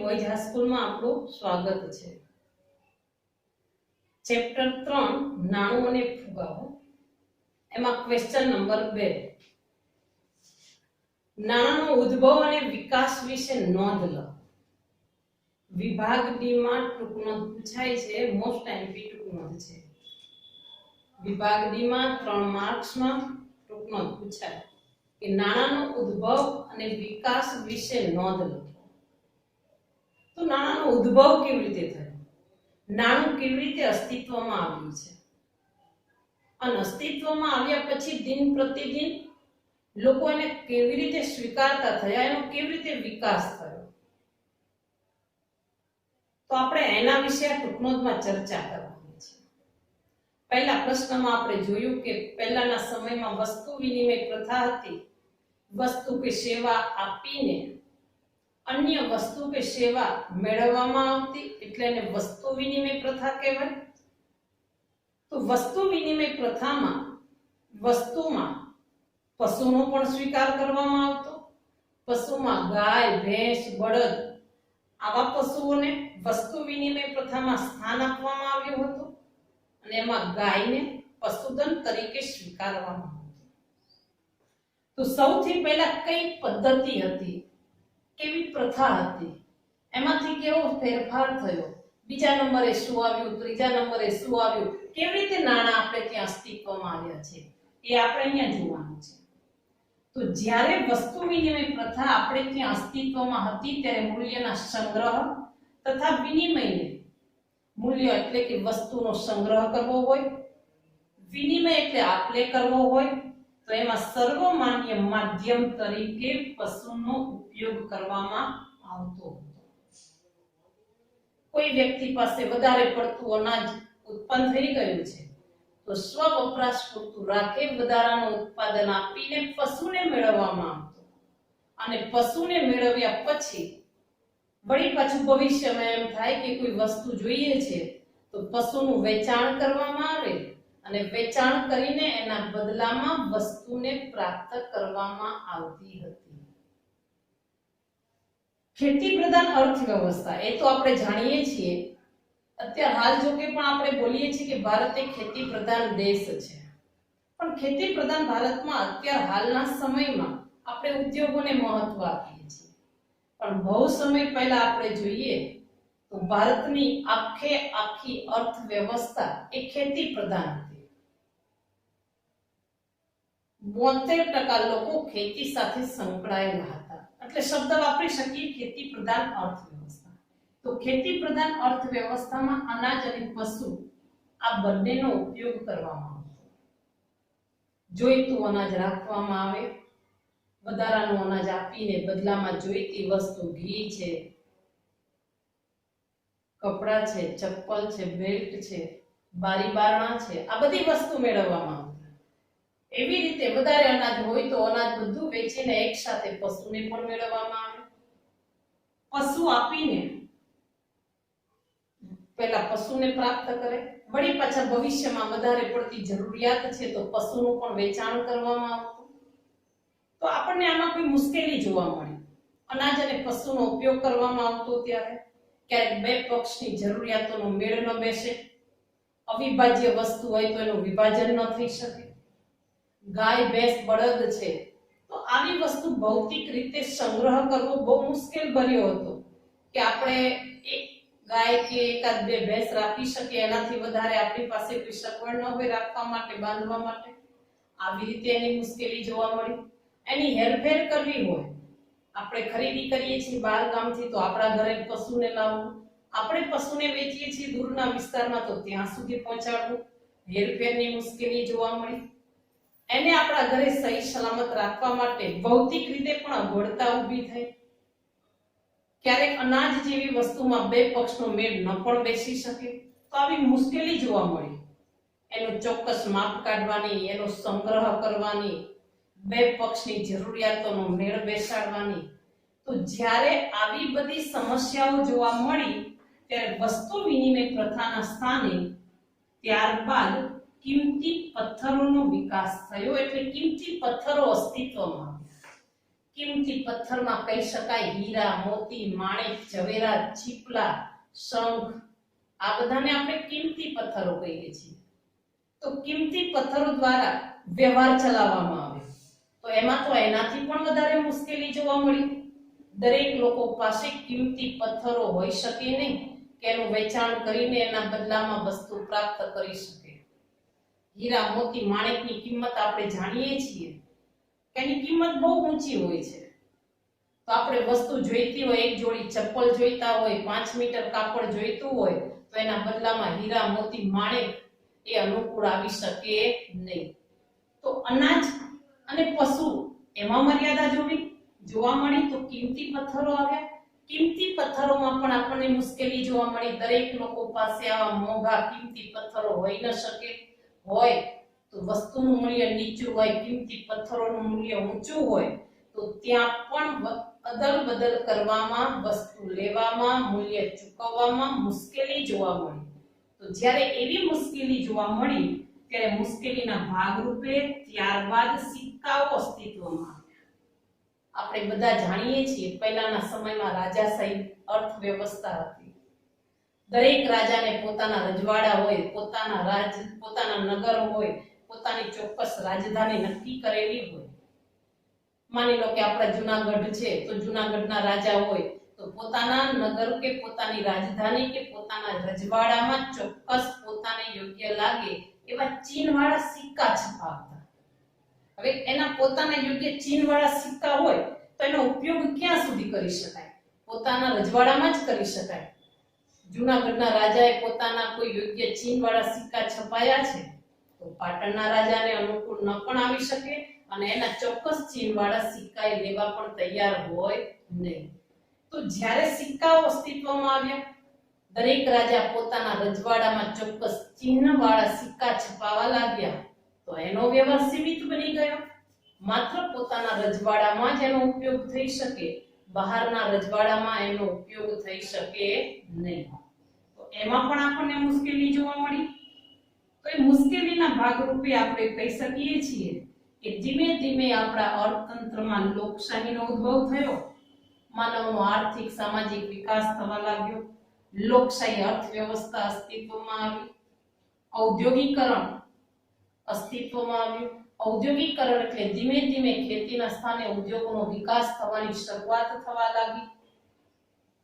મોજ હાઈસ્કૂલમાં આપણું સ્વાગત છે। ચેપ્ટર 3 નાણું અને ફુગાવો એમાં ક્વેશ્ચન નંબર 2 નાણાંનો ઉદ્ભવ અને વિકાસ વિશે નોંધ લો। વિભાગ ડી માં ટૂંક નોંધ પૂછાય છે, મોસ્ટ એમપી ટૂંક નોંધ છે। વિભાગ ડી માં 3 માર્ક્સમાં ટૂંક નોંધ પૂછાય કે નાણાંનો ઉદ્ભવ અને વિકાસ વિશે નોંધ લો। તો નાણાંનો ઉદ્ભવ કેવી રીતે થયો, નાણું કેવી રીતે અસ્તિત્વમાં આવ્યું છે અને અસ્તિત્વમાં આવ્યા પછી દિન પ્રતિદિન લોકો એને કેવી રીતે સ્વીકારતા થયા, એનો કેવી રીતે વિકાસ થયો, તો આપણે એના વિશે આ ટૂંકનોંધમાં ચર્ચા કરવાની છે। પહેલા પ્રશ્નમાં આપણે જોયું કે પહેલાના સમયમાં વસ્તુ વિનિમય પ્રથા હતી। વસ્તુ કે સેવા આપીને અન્ય વસ્તુ કે સેવા મેળવવામાં આવતી, એટલે એને વસ્તુ વિનિમય પ્રથા કહેવાય। તો વસ્તુ વિનિમય પ્રથામાં વસ્તુમાં પશુનો પણ સ્વીકાર કરવામાં આવતો। પશુમાં ગાય, ભેંસ, બળદ આવા પશુઓને વસ્તુ વિનિમય પ્રથામાં સ્થાન આપવામાં આવ્યું હતું અને એમાં ગાયને પશુધન તરીકે સ્વીકારવામાં આવતું। તો સૌથી પહેલા કઈ પદ્ધતિ હતી, કેવી પ્રથા હતી, એમાંથી કેવો ફેરફાર થયો, બીજા નંબરે શું આવ્યું, ત્રીજા નંબરે શું આવ્યું, કેવી રીતે નાણાં આપણે ત્યાં અસ્તિત્વમાં આવ્યા છે, એ આપણે અહીંયા જોવાનું છે। તો જ્યારે વસ્તુ વિનિમય પ્રથા આપણે ત્યાં અસ્તિત્વમાં હતી ત્યારે મૂલ્યના સંગ્રહ તથા વિનિમયને, મૂલ્ય એટલે કે વસ્તુનો સંગ્રહ કરવો હોય, વિનિમય એટલે આપલે કરવો હોય, તો એમાં સર્વમાન્ય માધ્યમ તરીકે પશુનો ઉપયોગ કરવામાં આવતો હતો। કોઈ વ્યક્તિ પાસે વધારે પડતું અનાજ ઉત્પન્ન થઈ ગયું છે તો સ્વ વપરાશ પૂરતું રાખે વધારાનું ઉત્પાદન આપીને પશુને મેળવવામાં આવતું અને પશુને મેળવ્યા પછી વળી પાછું ભવિષ્યમાં એમ થાય કે કોઈ વસ્તુ જોઈએ છે તો પશુનું વેચાણ કરવામાં આવે અને વેચાણ કરીને એના બદલામાં વસ્તુને પ્રાપ્ત કરવામાં આવતી હતી। ખેતી પ્રધાન અર્થવ્યવસ્થા એ તો આપણે જાણીએ છીએ। અત્યારે હાલ જો કે પણ આપણે બોલીએ છીએ કે ભારત એક ખેતી પ્રધાન દેશ છે, પણ ખેતી પ્રધાન ભારતમાં અત્યારે હાલના સમયમાં આપણે ઉદ્યોગોને મહત્વ આપીએ છીએ, પણ બહુ સમય પહેલા આપણે જોઈએ તો ભારતની આખી અર્થવ્યવસ્થા એ ખેતી પ્રધાન હતી। 72% લોકો ખેતી સાથે સંકળાયેલા હતા, એટલે શબ્દ વાપરી શકીએ ખેતી પ્રધાન અર્થવ્યવસ્થા। તો ખેતી પ્રધાન અર્થવ્યવસ્થામાં અનાજ અને પશુ આ બંનેનો ઉપયોગ કરવામાં આવતો। જોઈતું અનાજ રાખવામાં આવે, વધારાનું અનાજ આપીને બદલામાં જોઈતી વસ્તુ ઘી છે, કપડા છે, ચપ્પલ છે, બેલ્ટ છે, બારી બારણા છે, આ બધી વસ્તુ મેળવવામાં આવતી। એવી રીતે વધારે અનાજ હોય તો અનાજ બધું વેચીને એક સાથે પશુને પણ મેળવવામાં આવે। પશુ આપીને પહેલા પશુને પ્રાપ્ત કરે, વળી પાછા ભવિષ્યમાં વધારે પડતી જરૂરિયાત છે તો પશુનું પણ વેચાણ કરવામાં આવતું। તો આપણને આમાં કોઈ મુશ્કેલી જોવા મળી। અનાજ અને પશુનો ઉપયોગ કરવામાં આવતો ત્યારે ક્યારેક બે પક્ષની જરૂરિયાતોનો મેળ ન બેસે, અવિભાજ્ય વસ્તુ હોય તો એનું વિભાજન ન થઈ શકે। ગાય, ભેંસ, બળદ છે તો આવી વસ્તુ ભૌતિક રીતે સંગ્રહ કરવો બહુ મુશ્કેલ ભર્યો હતો કે આપણે એક ગાય કે એકાદ બે ભેંસ રાખી શકીએ, એનાથી વધારે આપણી પાસે કોઈ સગવડ ન હોય રાખવા માટે, બાંધવા માટે। આવી રીતે એની મુશ્કેલી જોવા મળી। એની હેરફેર કરવી હોય, આપણે ખરીદી કરીએ છીએ બહાર ગામથી તો આપણા ઘરે પશુને લાવવું, આપણે પશુને વેચીએ છીએ દૂરના વિસ્તારમાં તો ત્યાં સુધી પહોંચાડવું, હેરફેરની મુશ્કેલી જોવા મળી। એને આપણા ઘરે સહી સલામત રાખવા માટે ભૌતિક રીતે પણ અગવડતા ઊભી થઈ। ક્યારેક અનાજ જેવી વસ્તુમાં બે પક્ષનો મેળ ન પણ બેસી શકે તો આવી મુશ્કેલી જોવા મળી। એનું ચોક્કસ માપ કાઢવાની, એનો સંગ્રહ કરવાની, બે પક્ષની જરૂરિયાતોનો મેળ બેસાડવાની। તો જ્યારે આવી બધી સમસ્યાઓ જોવા મળી ત્યારે વસ્તુ વિનિમય પ્રથાના સ્થાને ત્યારબાદ કિંમતી પથ્થરોનો વિકાસ થયો, એટલે કિંમતી પથ્થરો અસ્તિત્વમાં આવ્યા। કિંમતી પથ્થરમાં કહી શકાય હીરા, મોતી, માણેક, ઝવેરાત, ચીપલા, શંખ, આ બધાને આપણે કિંમતી પથ્થરો કહીએ છીએ. તો કિંમતી પથ્થરો દ્વારા વ્યવહાર ચલાવવામાં આવે તો એમાં તો એનાથી પણ વધારે મુશ્કેલી જોવા મળી. દરેક લોકો પાસે કિંમતી પથ્થરો હોઈ શકે નહીં કે એનું વેચાણ કરીને એના બદલામાં વસ્તુ પ્રાપ્ત કરી શકે. હીરા, મોતી, માણેકની કિંમત આપણે જાણીએ છીએ કે એની કિંમત બહુ ઊંચી હોય છે. તો આપણે વસ્તુ જોઈતી હોય, એક જોડી ચપ્પલ જોઈતા હોય, 5 મીટર કાપડ જોઈતું હોય તો એના બદલામાં હીરા, મોતી, માણેક એ અનુકૂળ આવી શકે નહીં. તો અનાજ અને પશુ એમાં મર્યાદા જોવા મળી તો કિંમતી પથ્થરો આવ્યા. કિંમતી પથ્થરોમાં પણ આપણને મુશ્કેલી જોવા મળી. દરેક લોકો પાસે આવા મોંઘા કિંમતી પથ્થરો હોઈ ન શકે. હોય તો વસ્તુનું મૂલ્ય નીચું હોય, કિંમતી પથ્થરોનું મૂલ્ય ઊંચું હોય તો ત્યાં પણ અદલ બદલ કરવામાં, વસ્તુ લેવામાં, મૂલ્ય ચૂકવવામાં મુશ્કેલી જોવા મળી. તો જ્યારે એવી મુશ્કેલી જોવા મળી ત્યારે મુશ્કેલીના ભાગરૂપે ત્યારબાદ સિક્કાઓ અસ્તિત્વમાં આવ્યા. આપણે બધા જાણીએ છીએ પહેલાના સમયમાં રાજાશાહી અર્થવ્યવસ્થા હતી. દરેક રાજાને પોતાના રજવાડા હોય, પોતાના નગર હોય, પોતાની ચોક્કસ રાજધાની નક્કી કરેલી હોય. માની લો કે આપણા જૂનાગઢ છે તો જૂનાગઢના રાજા હોય તો પોતાના નગર કે પોતાની રાજધાની કે પોતાના રજવાડામાં ચોક્કસ પોતાને યોગ્ય લાગે એવા ચિહ્નવાળા સિક્કા છપાવતા. હવે એના પોતાના યોગ્ય ચિહ્નવાળા સિક્કા હોય તો એનો ઉપયોગ ક્યાં સુધી કરી શકાય? પોતાના રજવાડામાં જ કરી શકાય. જૂનાગઢના રાજાએ પોતાના કોઈ યોગ્ય ચિહ્નવાળા સિક્કા છપાયા છે તો પાટણના રાજાને અનુકૂળ ન પણ આવી શકે અને એના ચોક્કસ ચિહ્નવાળા સિક્કા લેવા પણ તૈયાર હોય નહીં. તો જ્યારે સિક્કાઓ અસ્તિત્વમાં આવ્યા, દરેક રાજા પોતાના રજવાડામાં ચોક્કસ ચિહ્નવાળા સિક્કા છપાવવા લાગ્યા તો એનો વ્યવહાર સીમિત બની ગયો. માત્ર પોતાના રજવાડામાં જ એનો ઉપયોગ થઈ શકે, બહારના રજવાડામાં એનો ઉપયોગ થઈ શકે નહીં. તો એમાં પણ આપણને મુશ્કેલી જોવા મળી. તો એ મુશ્કેલીના ભાગરૂપે આપણે કહી શકીએ છીએ કે ધીમે ધીમે આપણા અર્થતંત્રમાં લોકશાહીનો ઉદ્ભવ થયો. માનવનો આર્થિક સામાજિક વિકાસ થવા લાગ્યો. લોકશાહી અર્થવ્યવસ્થા અસ્તિત્વમાં આવી. ઔદ્યોગિકરણ અસ્તિત્વમાં આવ્યું. ઔદ્યોગિકરણ એટલે ધીમે ધીમે ખેતીના સ્થાને ઉદ્યોગોનો વિકાસ થવાની શરૂઆત થવા લાગી.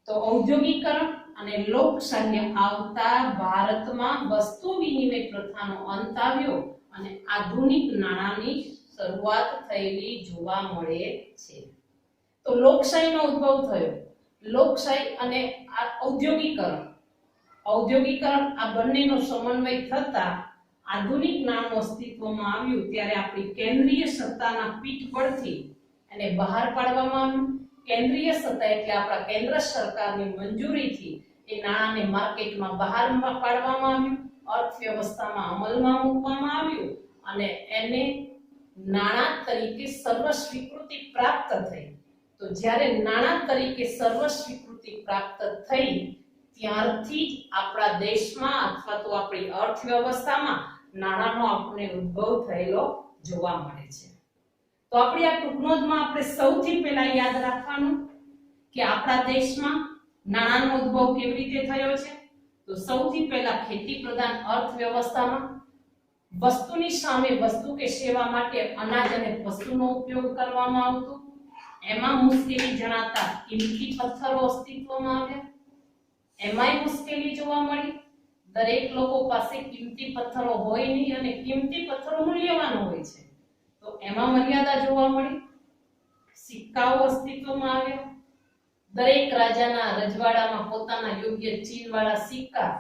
તો ઔદ્યોગિકરણ અને લોકશાહી આવતા ભારતમાં વસ્તુ વિનિમય પ્રથાનો અંત આવ્યો અને આધુનિક નાણાંની શરૂઆત થયેલી જોવા મળે છે. તો લોકશાહીનો ઉદ્ભવ થયો. લોકશાહી અને ઔદ્યોગિકરણ આ બંનેનો સમન્વય થતા આધુનિક નાણું અસ્તિત્વમાં આવ્યું. ત્યારે આપણી કેન્દ્રીય સત્તાના પીઠ પરથી એને બહાર પાડવામાં આવ્યું. કેન્દ્રીય સત્તા એટલે આપણા કેન્દ્ર સરકારની મંજૂરીથી એ નાણાંને માર્કેટમાં બહાર પાડવામાં આવ્યું, અર્થવ્યવસ્થામાં અમલમાં મૂકવામાં આવ્યું અને એને નાણાં તરીકે સર્વ સ્વીકૃતિ પ્રાપ્ત થઈ. તો જ્યારે નાણાં તરીકે સર્વ સ્વીકૃતિ પ્રાપ્ત થઈ ત્યારથી જ આપણા દેશમાં અથવા તો આપણી અર્થવ્યવસ્થામાં નાણાંનો આપણને ઉદ્ભવ થયેલો જોવા મળે છે. તો આપણી આ ટૂંકનોંધમાં આપણે સૌથી પહેલા યાદ રાખવાનું કે આપણા દેશમાં નાણાંનો ઉદ્ભવ કેવી રીતે થયો છે. તો સૌથી પહેલા ખેતી પ્રધાન અર્થવ્યવસ્થામાં વસ્તુની સામે વસ્તુ કે સેવા માટે અનાજ અને પશુનો ઉપયોગ કરવામાં આવતો. એમાં મુશ્કેલી જણાતા કિંમતી પથ્થરો અસ્તિત્વમાં આવ્યા. એમાંય મુશ્કેલી જોવા મળી. દરેક લોકો પાસે કિંમતી પથ્થરો હોય નહીં અને કિંમતી પથ્થરો મૂલ્યવાન હોય છે તો એમાં મર્યાદા જોવા મળી. સિક્કાઓ અસ્તિત્વમાં આવ્યા. દરેક રાજાના રજવાડામાં પોતાના યોગ્ય ચિહ્નવાળા સિક્કા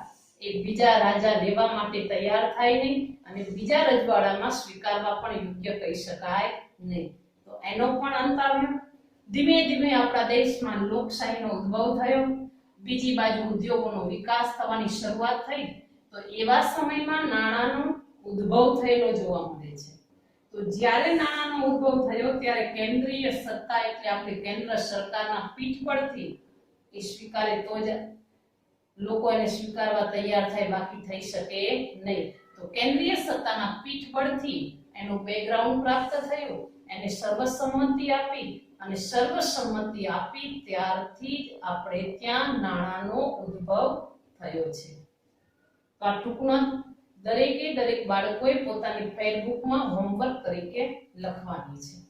એ બીજા રાજા લેવા માટે તૈયાર થાય નહીં અને બીજા રજવાડામાં સ્વીકારવા પણ યોગ્ય કહી શકાય નહીં. તો એનો પણ અંત આવ્યો. ધીમે ધીમે આપણા દેશમાં લોકશાહીનો ઉદ્ભવ થયો. બીજી બાજુ ઉદ્યોગોનો વિકાસ થવાની શરૂઆત થઈ. તો એવા સમયમાં નાણાંનો ઉદ્ભવ થયેલો જોવા મળે છે. તો જ્યારે નાણાંનો ઉદ્ભવ થયો ત્યારે કેન્દ્રીય સત્તા એટલે આપણી કેન્દ્ર સરકારના પીઠ પરથી એ સ્વીકારે તો જ લોકો એને સ્વીકારવા તૈયાર થાય, બાકી થઈ શકે નહીં. તો કેન્દ્રીય સત્તાના પીઠ પરથી એનું બેકગ્રાઉન્ડ પ્રાપ્ત થયું, એને સર્વસંમતિ આપી અને સર્વસંમતિ આપી ત્યારથી જ આપણે ત્યાં નાણાંનો ઉદ્ભવ થયો છે. તો આ ટૂંકમાં દરેક બાળકોએ પોતાની ફેરબુકમાં હોમવર્ક તરીકે લખવાની છે.